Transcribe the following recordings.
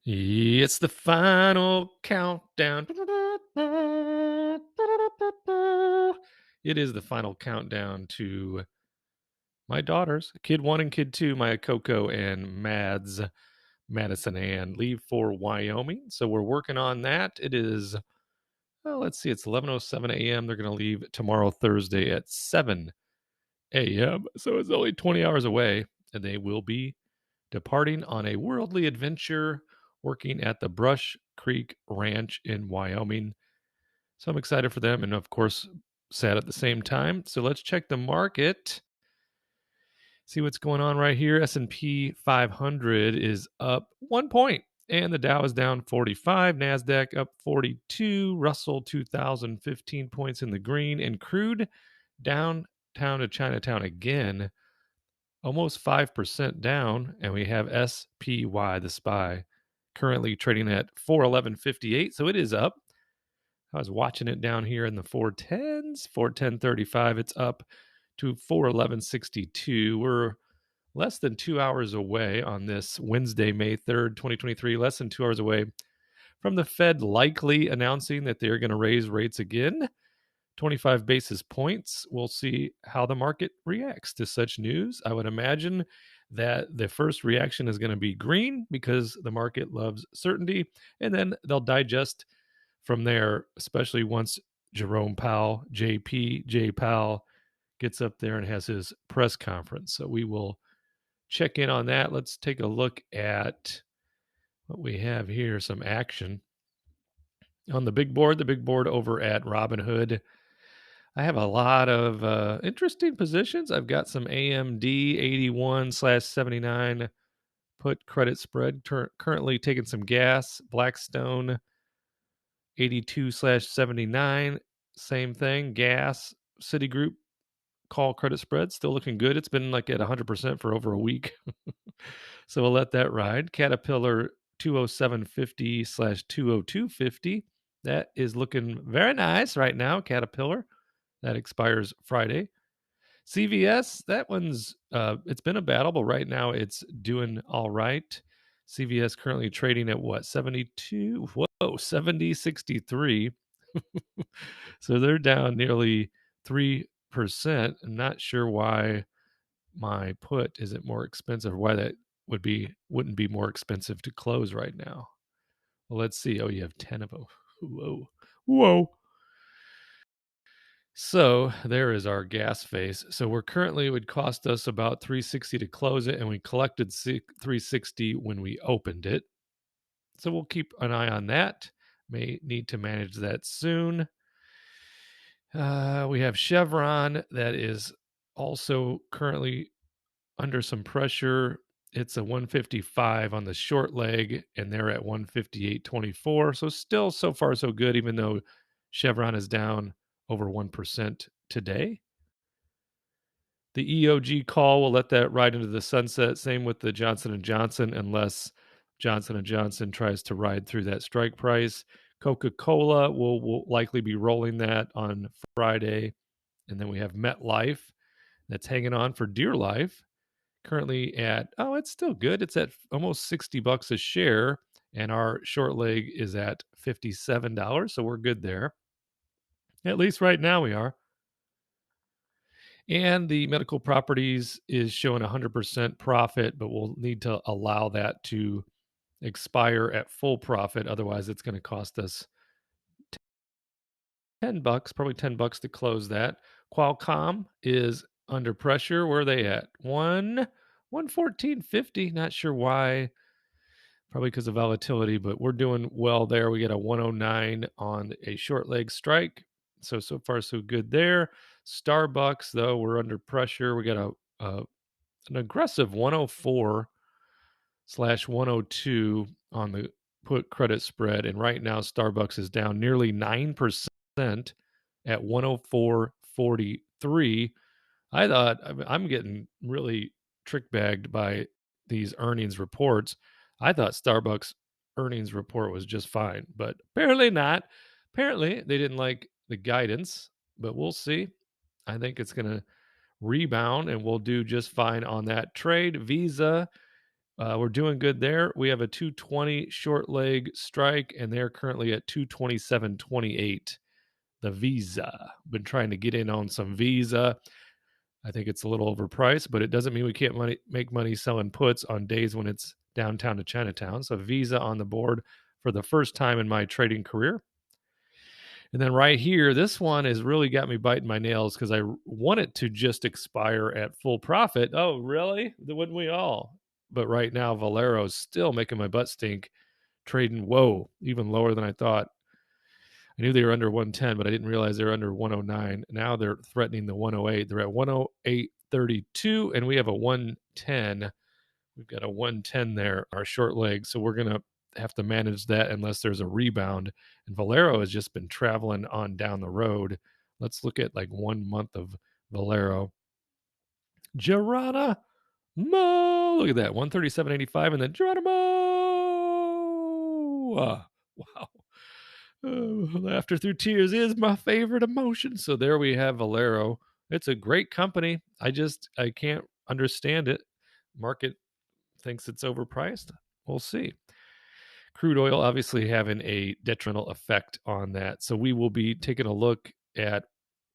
It's the final countdown. It is the final countdown to my daughters, kid one and kid two, Maya Coco and Madison Ann, leave for Wyoming. So we're working on that. It is, well, let's see, it's 11:07 a.m. They're going to leave tomorrow, Thursday at 7 a.m. So it's only 20 hours away, and they will be departing on a worldly adventure working at the Brush Creek Ranch in Wyoming. So I'm excited for them and, of course, sad at the same time. So let's check the market. See what's going on right here. S&P 500 is up 1 point, and the Dow is down 45. NASDAQ up 42. Russell 2000, 15 points in the green. And crude downtown to Chinatown again, almost 5% down. And we have SPY, the SPY, currently trading at 411.58. So it is up. I was watching it down here in the 410s, 410.35. It's up to 411.62. We're less than 2 hours away on this Wednesday, May 3rd, 2023, less than 2 hours away from the Fed likely announcing that they're going to raise rates again, 25 basis points. We'll see how the market reacts to such news. I would imagine that the first reaction is going to be green because the market loves certainty, and then they'll digest from there, especially once Jerome Powell, J. Powell, gets up there and has his press conference. So we will check in on that. Let's take a look at what we have here, some action. On the big board over at Robinhood, I have a lot of interesting positions. I've got some AMD 81/79 put credit spread, currently taking some gas. Blackstone 82/79, same thing. Gas. Citigroup call credit spread, still looking good. It's been like at 100% for over a week. So we'll let that ride. Caterpillar 207.50/202.50. That is looking very nice right now, Caterpillar. That expires Friday. CVS, that one's, it's been a battle, but right now it's doing all right. CVS currently trading at what, 72? Whoa, 70.63. So they're down nearly 3%. I'm not sure why my put isn't more expensive, or why that wouldn't be more expensive to close right now. Well, let's see. Oh, you have 10 of them. Whoa. So there is our gas face. So we're currently, it would cost us about $3.60 to close it, and we collected $3.60 when we opened it. So we'll keep an eye on that. May need to manage that soon. We have Chevron that is also currently under some pressure. It's a 155 on the short leg, and they're at 158.24. So still so far so good, even though Chevron is down over 1% today. The EOG call, will let that ride into the sunset. Same with the Johnson & Johnson, unless Johnson & Johnson tries to ride through that strike price. Coca-Cola will likely be rolling that on Friday. And then we have MetLife that's hanging on for dear life. Currently at, it's still good. It's at almost $60 a share, and our short leg is at $57. So we're good there. At least right now we are. And the medical properties is showing 100% profit, but we'll need to allow that to expire at full profit. Otherwise, it's going to cost us $10, probably $10 to close that. Qualcomm is under pressure. Where are they at? 114.50. Not sure why. Probably because of volatility, but we're doing well there. We get a 109 on a short leg strike. So far, so good there. Starbucks, though, we're under pressure. We got an aggressive 104/102 on the put credit spread. And right now, Starbucks is down nearly 9% at 104.43. I thought, I'm getting really trick bagged by these earnings reports. I thought Starbucks earnings report was just fine, but apparently not. Apparently they didn't like the guidance, but we'll see. I think it's going to rebound and we'll do just fine on that trade. Visa We're doing good there. We have a 220 short leg strike, and they're currently at 227.28. The Visa. Been trying to get in on some Visa. I think it's a little overpriced, but it doesn't mean we can't make money selling puts on days when it's downtown to Chinatown. So Visa on the board for the first time in my trading career. And then right here, this one has really got me biting my nails because I want it to just expire at full profit. Oh, really? Wouldn't we all? But right now, Valero's still making my butt stink, trading, whoa, even lower than I thought. I knew they were under 110, but I didn't realize they were under 109. Now they're threatening the 108. They're at 108.32, and we have a 110. We've got a 110 there, our short leg. So we're going to have to manage that unless there's a rebound. And Valero has just been traveling on down the road. Let's look at like 1 month of Valero. Geronimo. Look at that. 137.85, and then Geronimo. Wow. Laughter through tears is my favorite emotion. So there we have Valero. It's a great company. I can't understand it. Market thinks it's overpriced. We'll see. Crude oil obviously having a detrimental effect on that. So we will be taking a look at,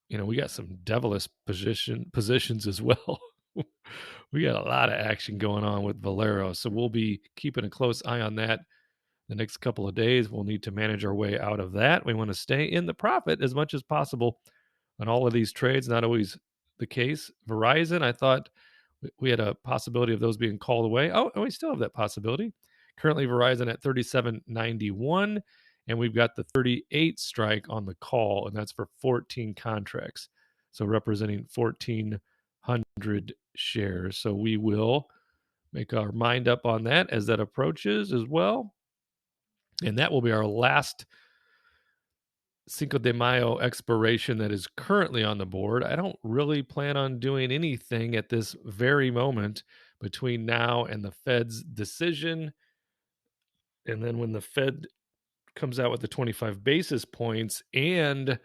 we got some devilish positions as well. We got a lot of action going on with Valero. So we'll be keeping a close eye on that. The next couple of days, we'll need to manage our way out of that. We want to stay in the profit as much as possible on all of these trades. Not always the case. Verizon, I thought we had a possibility of those being called away. Oh, and we still have that possibility. Currently, Verizon at 37.91, and we've got the 38 strike on the call, and that's for 14 contracts, so representing 1,400 shares. So we will make our mind up on that as that approaches as well. And that will be our last Cinco de Mayo expiration that is currently on the board. I don't really plan on doing anything at this very moment between now and the Fed's decision. And then when the Fed comes out with the 25 basis points and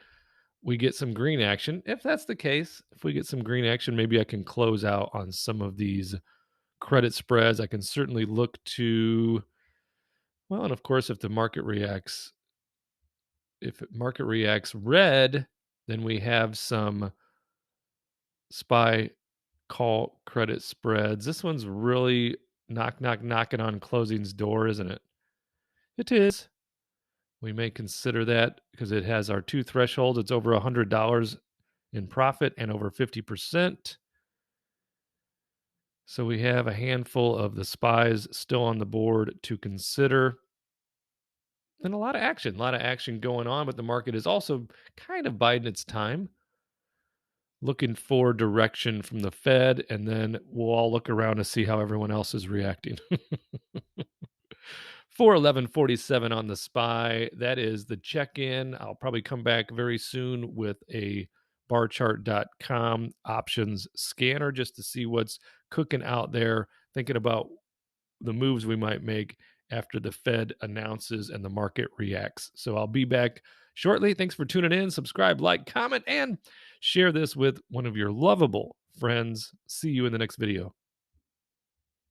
we get some green action, if that's the case, if we get some green action, maybe I can close out on some of these credit spreads. I can certainly look to, well, and of course, if the market reacts red, then we have some SPY call credit spreads. This one's really knocking on closing's door, isn't it? It is. We may consider that because it has our two thresholds. It's over $100 in profit and over 50%. So we have a handful of the SPYs still on the board to consider. And a lot of action going on, but the market is also kind of biding its time, looking for direction from the Fed, and then we'll all look around to see how everyone else is reacting. 411.47 on the SPY. That is the check-in. I'll probably come back very soon with a barchart.com options scanner just to see what's cooking out there, thinking about the moves we might make after the Fed announces and the market reacts. So I'll be back shortly. Thanks for tuning in. Subscribe, like, comment, and share this with one of your lovable friends. See you in the next video.